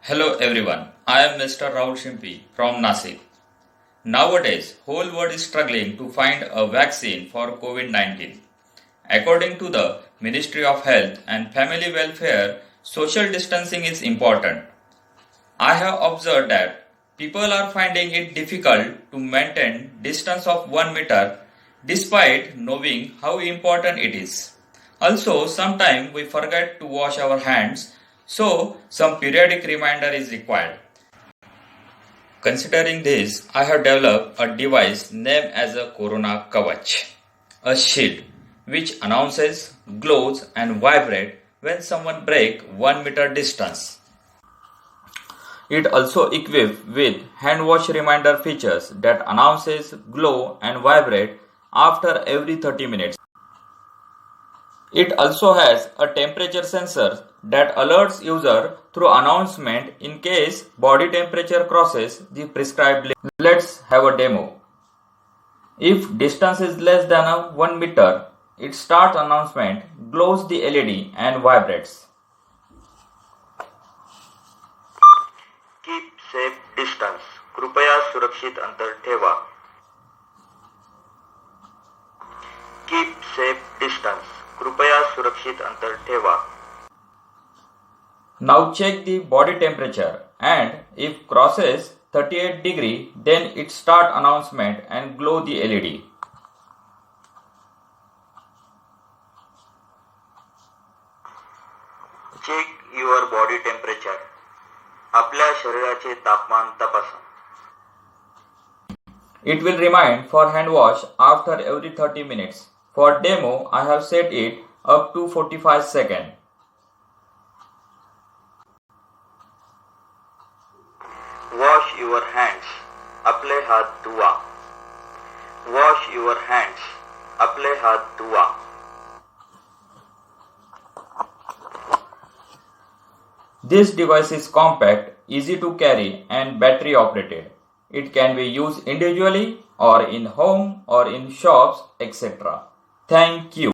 Hello everyone, I am Mr. Rahul Shimpi from Nasik. Nowadays, whole world is struggling to find a vaccine for COVID-19. According to the Ministry of Health and Family Welfare, social distancing is important. I have observed that people are finding it difficult to maintain distance of 1 meter despite knowing how important it is. Also, sometimes we forget to wash our hands, so some periodic reminder is required. Considering this, I have developed a device named as a Corona Kavach, a shield which announces, glows and vibrates when someone breaks 1 meter distance. It also equipped with hand wash reminder features that announces, glow and vibrate after every 30 minutes. It also has a temperature sensor that alerts user through announcement in case body temperature crosses the prescribed limit. Let's have a demo. If distance is less than 1 meter, it starts announcement, glows the LED and vibrates. Keep safe distance. कृपया सुरक्षित अंतर ठेवा. Keep safe distance. कृपया सुरक्षित अंतर ठेवा. Now check the body temperature and if crosses 38 degree, then it start announcement and glow the LED. Check your body temperature. आपल्या शरीराचे तापमान तपासा. It will remind for hand wash after every 30 minutes. For demo, I have set it up to 45 seconds. Wash your hands. आपले हात धुवा. Wash your hands. आपले हात धुवा. This device is compact, easy to carry and battery operated. It can be used individually or in home or in shops, etc. Thank you.